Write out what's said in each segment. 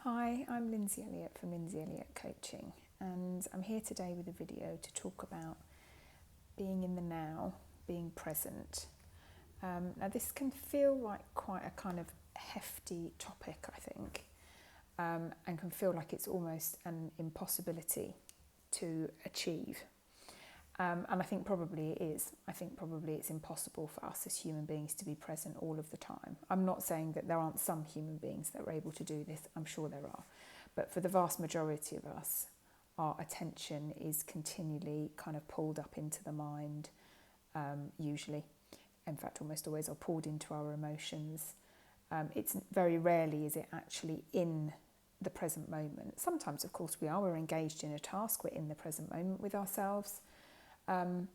Hi, I'm Lindsay Elliott from Lindsay Elliott Coaching, and I'm here today with a video to talk about being in the now, being present. Now, this can feel like quite a kind of hefty topic, I think, and can feel like it's almost an impossibility to achieve. And I think probably it is. I think probably it's impossible for us as human beings to be present all of the time. I'm not saying that there aren't some human beings that are able to do this. I'm sure there are. But for the vast majority of us, our attention is continually kind of pulled up into the mind, usually. In fact, almost always are pulled into our emotions. It's very rarely is it actually in the present moment. Sometimes, of course, we're engaged in a task. We're in the present moment with ourselves.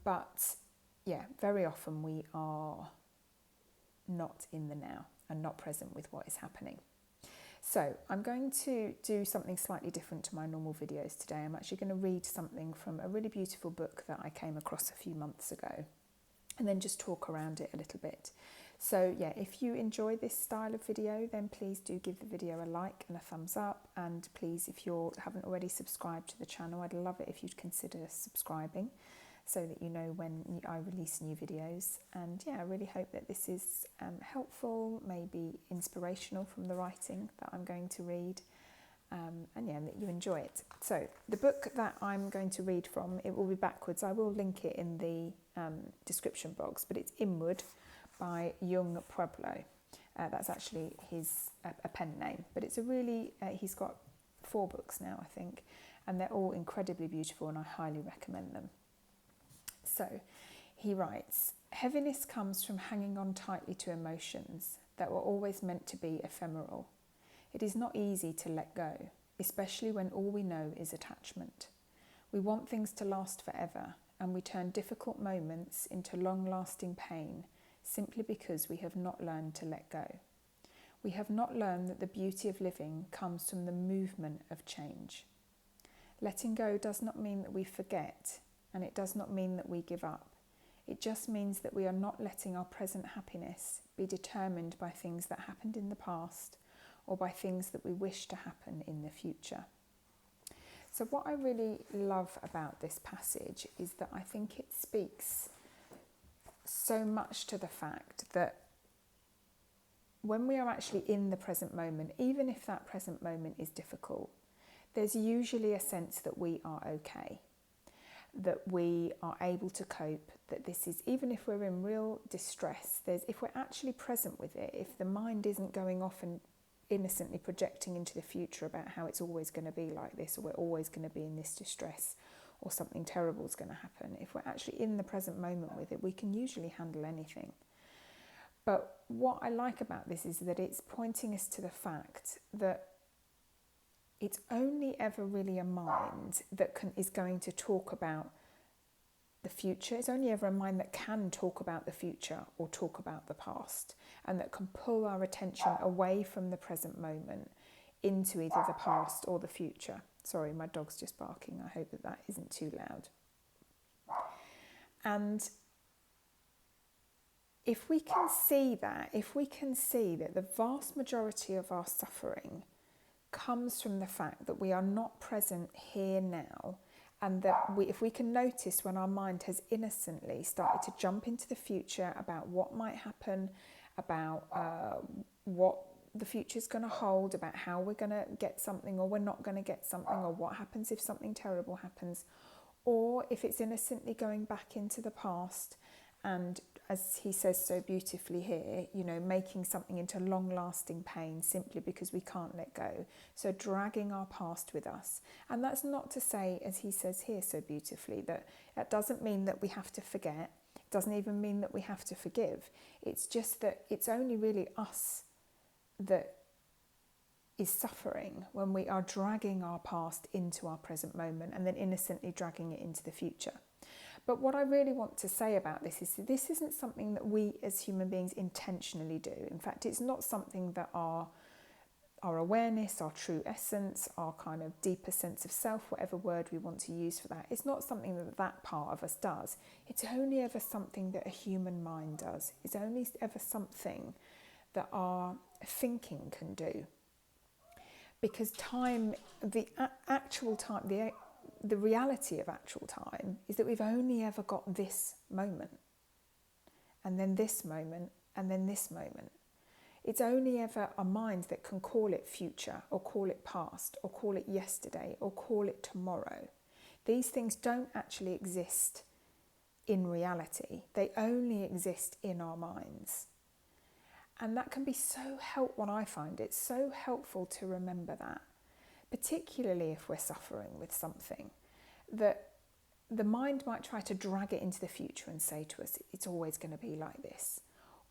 But yeah, very often we are not in the now and not present with what is happening. So I'm going to do something slightly different to my normal videos today. I'm actually going to read something from a really beautiful book that I came across a few months ago and then just talk around it a little bit. So yeah, if you enjoy this style of video, then please do give the video a like and a thumbs up. And please, if you haven't already subscribed to the channel, I'd love it if you'd consider subscribing, so that you know when I release new videos. And yeah, I really hope that this is helpful, maybe inspirational from the writing that I'm going to read, and yeah, that you enjoy it. So the book that I'm going to read from, it will be backwards. I will link it in the description box, but it's Inward by Yung Pueblo. That's actually his a pen name, but it's a really, he's got 4 books now, I think, and they're all incredibly beautiful and I highly recommend them. So he writes, heaviness comes from hanging on tightly to emotions that were always meant to be ephemeral. It is not easy to let go, especially when all we know is attachment. We want things to last forever, and we turn difficult moments into long-lasting pain simply because we have not learned to let go. We have not learned that the beauty of living comes from the movement of change. Letting go does not mean that we forget, and it does not mean that we give up. It just means that we are not letting our present happiness be determined by things that happened in the past or by things that we wish to happen in the future. So what I really love about this passage is that I think it speaks so much to the fact that when we are actually in the present moment, even if that present moment is difficult, there's usually a sense that we are okay, that we are able to cope, that this is, even if we're in real distress, if we're actually present with it, if the mind isn't going off and innocently projecting into the future about how it's always going to be like this, or we're always going to be in this distress, or something terrible is going to happen, if we're actually in the present moment with it, we can usually handle anything. But what I like about this is that it's pointing us to the fact that it's only ever really a mind that is going to talk about the future. It's only ever a mind that can talk about the future or talk about the past, and that can pull our attention away from the present moment into either the past or the future. Sorry, my dog's just barking. I hope that isn't too loud. And if we can see that the vast majority of our suffering comes from the fact that we are not present here now, and that if we can notice when our mind has innocently started to jump into the future about what might happen, about what the future is going to hold, about how we're going to get something or we're not going to get something, or what happens if something terrible happens, or if it's innocently going back into the past and, as he says so beautifully here, making something into long-lasting pain simply because we can't let go. So dragging our past with us. And that's not to say, as he says here so beautifully, that doesn't mean that we have to forget. It doesn't even mean that we have to forgive. It's just that it's only really us that is suffering when we are dragging our past into our present moment and then innocently dragging it into the future. But what I really want to say about this is that this isn't something that we as human beings intentionally do. In fact, it's not something that our awareness, our true essence, our kind of deeper sense of self, whatever word we want to use for that, it's not something that part of us does. It's only ever something that a human mind does. It's only ever something that our thinking can do. because time, actual time, the reality of actual time is that we've only ever got this moment, and then this moment, and then this moment. It's only ever our mind that can call it future, or call it past, or call it yesterday, or call it tomorrow. These things don't actually exist in reality. They only exist in our minds. And that can be so helpful. I find it so helpful to remember that, particularly if we're suffering with something, that the mind might try to drag it into the future and say to us, it's always going to be like this.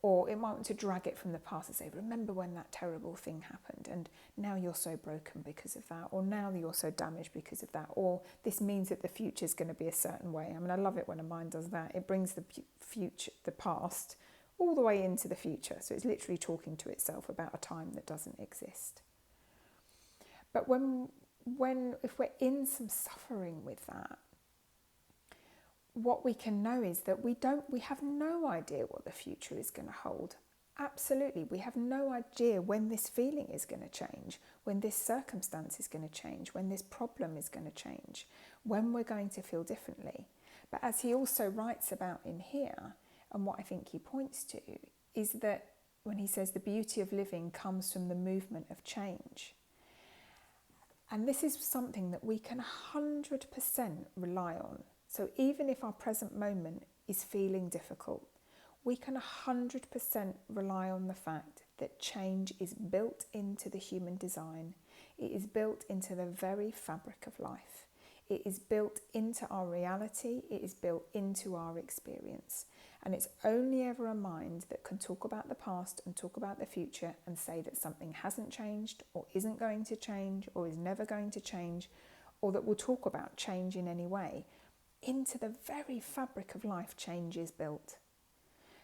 Or it might want to drag it from the past and say, remember when that terrible thing happened, and now you're so broken because of that, or now you're so damaged because of that, or this means that the future is going to be a certain way. I mean, I love it when a mind does that. It brings the future, the past, all the way into the future. So it's literally talking to itself about a time that doesn't exist. But if we're in some suffering with that, what we can know is that we have no idea what the future is going to hold. Absolutely, we have no idea when this feeling is going to change, when this circumstance is going to change, when this problem is going to change, when we're going to feel differently. But as he also writes about in here, and what I think he points to, is that when he says the beauty of living comes from the movement of change. And this is something that we can 100% rely on. So even if our present moment is feeling difficult, we can 100% rely on the fact that change is built into the human design. It is built into the very fabric of life. It is built into our reality. It is built into our experience. And it's only ever a mind that can talk about the past and talk about the future and say that something hasn't changed, or isn't going to change, or is never going to change, or that will talk about change in any way. Into the very fabric of life, change is built,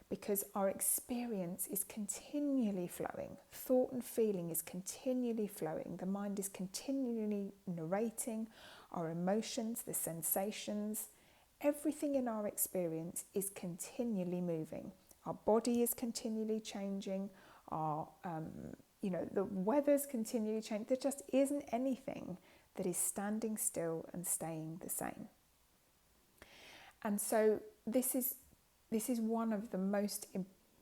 because our experience is continually flowing. Thought and feeling is continually flowing. The mind is continually narrating. Our emotions, the sensations, everything in our experience is continually moving. Our body is continually changing. The weather's continually changing. There just isn't anything that is standing still and staying the same. And so this is one of the most,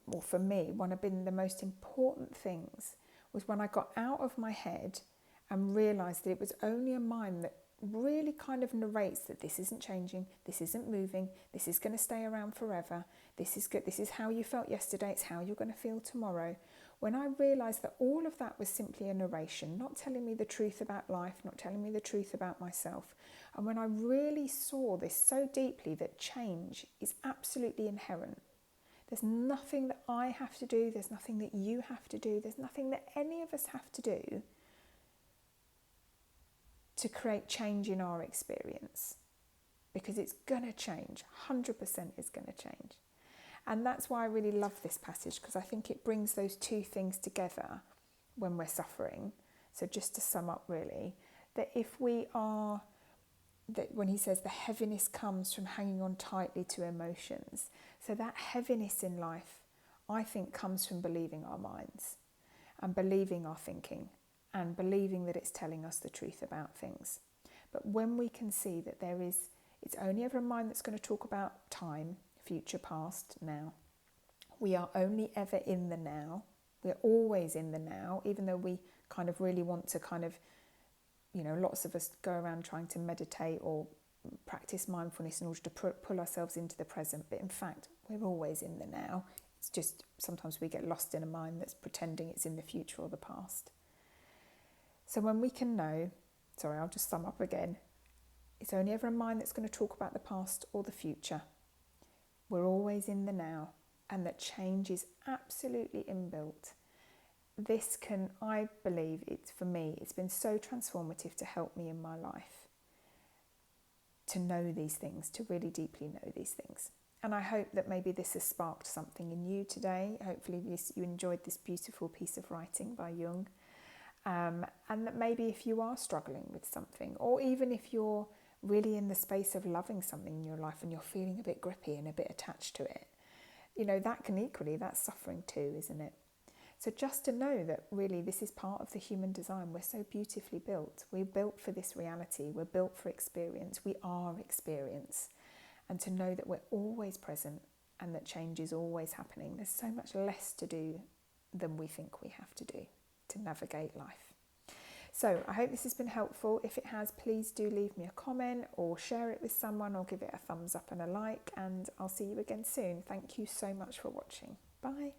or for me, one of the most important things, was when I got out of my head and realised that it was only a mind that really kind of narrates that this isn't changing, this isn't moving, this is going to stay around forever, this is good, this is how you felt yesterday, it's how you're going to feel tomorrow. When I realised that all of that was simply a narration, not telling me the truth about life, not telling me the truth about myself, and when I really saw this so deeply, that change is absolutely inherent. There's nothing that I have to do, there's nothing that you have to do, there's nothing that any of us have to do to create change in our experience, because it's going to change, 100% is going to change. And that's why I really love this passage, because I think it brings those two things together when we're suffering. So just to sum up really, that when he says the heaviness comes from hanging on tightly to emotions, so that heaviness in life, I think, comes from believing our minds and believing our thinking and believing that it's telling us the truth about things. But when we can see that it's only ever a mind that's going to talk about time, future, past, now. We are only ever in the now. We're always in the now, even though we kind of really want to lots of us go around trying to meditate or practice mindfulness in order to pull ourselves into the present. But in fact, we're always in the now. It's just sometimes we get lost in a mind that's pretending it's in the future or the past. So when we can know, I'll just sum up again. It's only ever a mind that's going to talk about the past or the future. We're always in the now, and that change is absolutely inbuilt. This can, I believe, for me, it's been so transformative to help me in my life to know these things, to really deeply know these things. And I hope that maybe this has sparked something in you today. Hopefully you enjoyed this beautiful piece of writing by Jung. And that maybe if you are struggling with something, or even if you're really in the space of loving something in your life and you're feeling a bit grippy and a bit attached to it, that's suffering too, isn't it? So just to know that really this is part of the human design. We're so beautifully built. We're built for this reality. We're built for experience. We are experience. And to know that we're always present and that change is always happening. There's so much less to do than we think we have to do to navigate life. So I hope this has been helpful. If it has, please do leave me a comment or share it with someone or give it a thumbs up and a like, and I'll see you again soon. Thank you so much for watching. Bye.